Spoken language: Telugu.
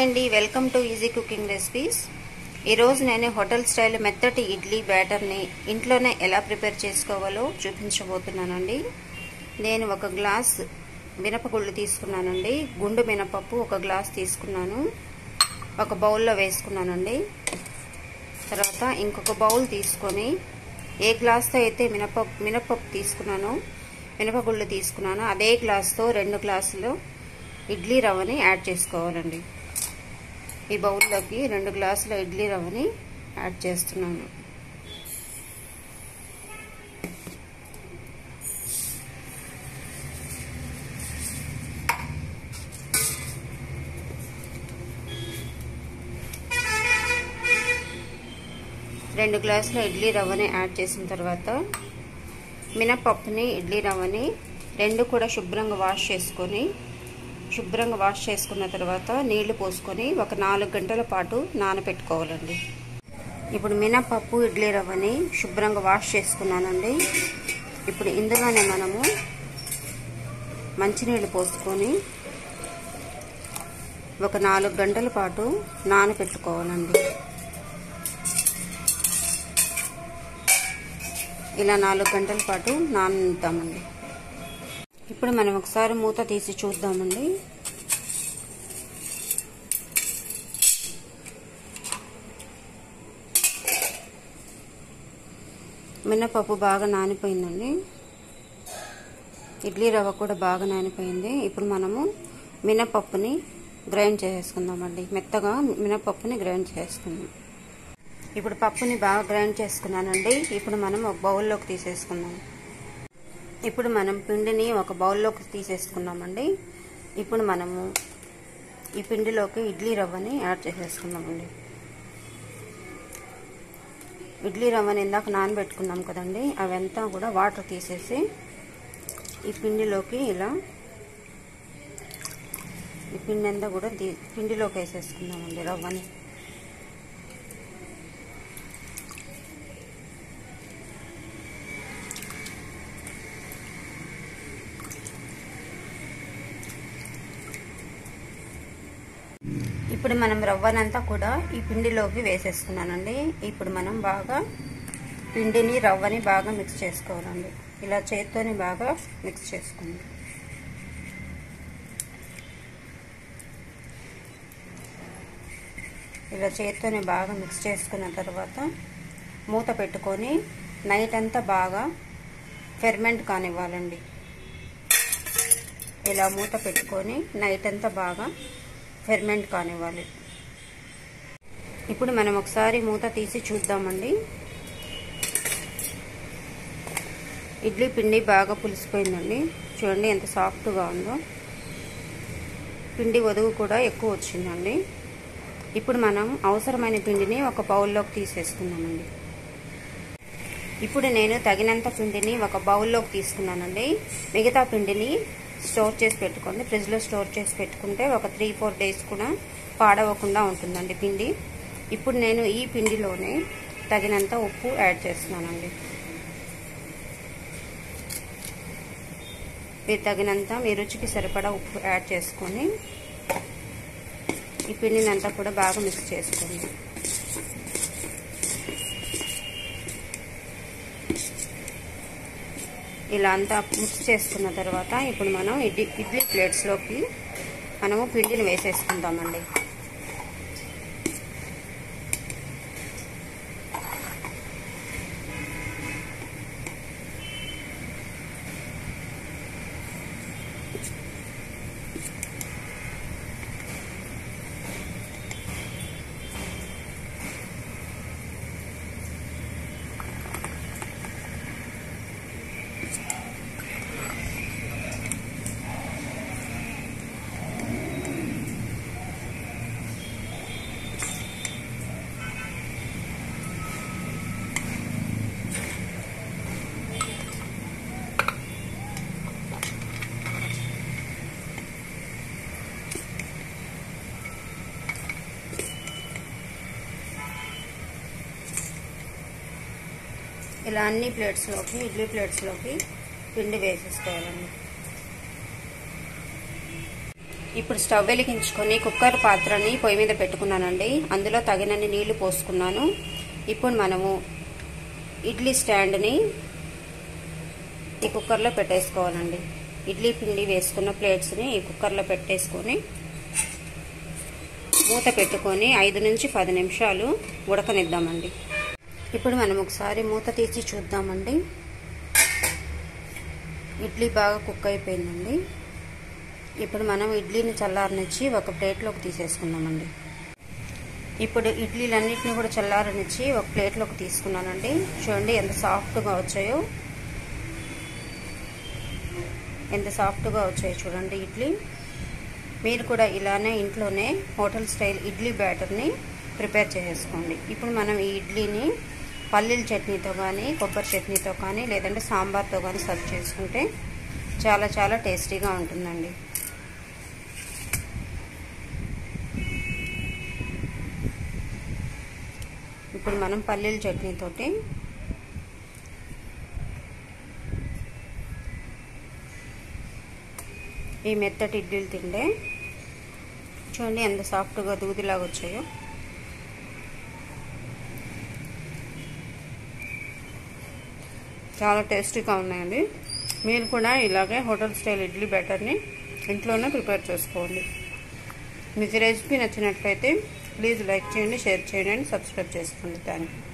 అండి, welcome to easy cooking recipes. ఈరోజు నేను హోటల్ స్టైల్ మెత్తటి ఇడ్లీ బ్యాటర్ని ఇంట్లోనే ఎలా ప్రిపేర్ చేసుకోవాలో చూపించబోతున్నానండి. నేను ఒక గ్లాస్ మినపగుళ్ళు తీసుకున్నానండి. గుండు మినపప్పు ఒక గ్లాస్ తీసుకున్నాను, ఒక బౌల్లో వేసుకున్నానండి. తర్వాత ఇంకొక బౌల్ తీసుకొని ఏ గ్లాస్తో అయితే మినపప్పు తీసుకున్నానో, మినపగుళ్ళు తీసుకున్నానో అదే గ్లాస్తో 2 గ్లాసులు ఇడ్లీ రవ్వని యాడ్ చేసుకోవాలండి. ఈ బౌల్లోకి 2 గ్లాసుల ఇడ్లీ రవ్వని యాడ్ చేస్తున్నాను. రెండు గ్లాసుల ఇడ్లీ రవ్వని యాడ్ చేసిన తర్వాత మినపప్పుని, ఇడ్లీ రవ్వని రెండు కూడా శుభ్రంగా వాష్ చేసుకున్న తర్వాత నీళ్లు పోసుకొని ఒక 4 గంటల పాటు నానబెట్టుకోవాలండి. ఇప్పుడు మినపప్పు, ఇడ్లీ రవ్వని శుభ్రంగా వాష్ చేసుకున్నానండి. ఇప్పుడు ఇందులోనే మనము మంచినీళ్ళు పోసుకొని ఒక 4 గంటల పాటు నానబెట్టుకోవాలండి. ఇలా 4 గంటల పాటు నాననిద్దామండి. ఇప్పుడు మనం ఒకసారి మూత తీసి చూద్దామండి. మినపప్పు బాగా నానిపోయిందండి, ఇడ్లీ రవ్వ కూడా బాగా నానిపోయింది. ఇప్పుడు మనము మినపప్పుని గ్రైండ్ చేసుకుందామండి. మెత్తగా మినపప్పుని గ్రైండ్ చేసుకుందాం. ఇప్పుడు పప్పుని బాగా గ్రైండ్ చేసుకున్నానండి. ఇప్పుడు మనం ఒక బౌల్లోకి తీసేసుకుందాం. ఇప్పుడు మనం పిండిని ఒక బౌల్లోకి తీసేసుకున్నామండి. ఇప్పుడు మనము ఈ పిండిలోకి ఇడ్లీ రవ్వని యాడ్ చేసేసుకుందామండి. ఇడ్లీ రవ్వని ఇందాక నానబెట్టుకున్నాం కదండి, అవంతా కూడా వాటర్ తీసేసి ఈ పిండిలోకి ఇలా ఈ పిండి అంతా కూడా పిండిలోకి వేసేసుకుందామండి రవ్వని. ఇప్పుడు మనం రవ్వనంతా కూడా ఈ పిండిలోకి వేసేసుకున్నానండి. ఇప్పుడు మనం బాగా పిండిని, రవ్వని బాగా మిక్స్ చేసుకోవాలండి. ఇలా చేత్తోని బాగా మిక్స్ చేసుకోండి. ఇలా చేత్తోని బాగా మిక్స్ చేసుకున్న తర్వాత మూత పెట్టుకొని నైట్ అంతా బాగా ఫెర్మెంట్ కానివ్వాలండి. ఇలా మూత పెట్టుకొని నైట్ అంతా బాగా ఫెర్మెంట్ కానివ్వాలి. ఇప్పుడు మనం ఒకసారి మూత తీసి చూద్దామండి. ఇడ్లీ పిండి బాగా పులిసిపోయిందండి. చూడండి ఎంత సాఫ్ట్గా ఉందో. పిండి వదుగు కూడా ఎక్కువ వచ్చిందండి. ఇప్పుడు మనం అవసరమైన పిండిని ఒక బౌల్లోకి తీసేసుకుందామండి. ఇప్పుడు నేను తగినంత పిండిని ఒక బౌల్లోకి తీసుకున్నానండి. మిగతా పిండిని స్టోర్ చేసి పెట్టుకోండి. ఫ్రిడ్జ్లో స్టోర్ చేసి పెట్టుకుంటే ఒక 3-4 డేస్ కూడా పాడవకుండా ఉంటుందండి పిండి. ఇప్పుడు నేను ఈ పిండిలోనే తగినంత ఉప్పు యాడ్ చేస్తున్నానండి. మీరు తగినంత మీ రుచికి సరిపడా ఉప్పు యాడ్ చేసుకొని ఈ పిండిని అంతా కూడా బాగా మిక్స్ చేసుకోండి. ఇలా అంతా మిక్స్ చేసుకున్న తర్వాత ఇప్పుడు మనం ఇడ్లీ ప్లేట్స్లోకి మనము పిండిని వేసేసుకుందామండి. ఇలా అన్ని ప్లేట్స్లోకి, ఇడ్లీ ప్లేట్స్లోకి పిండి వేసేసుకోవాలండి. ఇప్పుడు స్టవ్ వెలిగించుకొని కుక్కర్ పాత్రని పొయ్యి మీద పెట్టుకున్నానండి. అందులో తగినన్ని నీళ్లు పోసుకున్నాను. ఇప్పుడు మనము ఇడ్లీ స్టాండ్ని ఈ కుక్కర్లో పెట్టేసుకోవాలండి. ఇడ్లీ పిండి వేసుకున్న ప్లేట్స్ని ఈ కుక్కర్లో పెట్టేసుకొని మూత పెట్టుకొని 5 నుంచి 10 నిమిషాలు ఉడకనిద్దామండి. ఇప్పుడు మనం ఒకసారి మూత తీసి చూద్దామండి. ఇడ్లీ బాగా కుక్ అయిపోయిందండి. ఇప్పుడు మనం ఇడ్లీని చల్లారనిచ్చి ఒక ప్లేట్లోకి తీసేసుకుందామండి. ఇప్పుడు ఇడ్లీలన్నిటిని కూడా చల్లారనిచ్చి ఒక ప్లేట్లోకి తీసుకున్నానండి. చూడండి ఎంత సాఫ్ట్గా వచ్చాయో, చూడండి ఇడ్లీ. మీరు కూడా ఇలానే ఇంట్లోనే హోటల్ స్టైల్ ఇడ్లీ బ్యాటర్ని ప్రిపేర్ చేసేసుకోండి. ఇప్పుడు మనం ఈ ఇడ్లీని పల్లీల చట్నీతో కానీ, కొబ్బరి చట్నీతో కానీ, లేదంటే సాంబార్తో కానీ సర్వ్ చేసుకుంటే చాలా చాలా టేస్టీగా ఉంటుందండి. ఇప్పుడు మనం పల్లీల చట్నీతోటి ఈ మెత్తటి ఇడ్లీలు తింటే చూడండి ఎంత సాఫ్ట్గా దూదిలాగా వచ్చాయో. చాలా టేస్టీగా ఉన్నాయండి. మీరు కూడా ఇలాగే హోటల్ స్టైల్ ఇడ్లీ బ్యాటర్ని ఇంట్లోనే ప్రిపేర్ చేసుకోండి. మీకు రెసిపీ నచ్చినట్లయితే ప్లీజ్ లైక్ చేయండి, షేర్ చేయండి, సబ్స్క్రైబ్ చేసుకోండి. Thank you.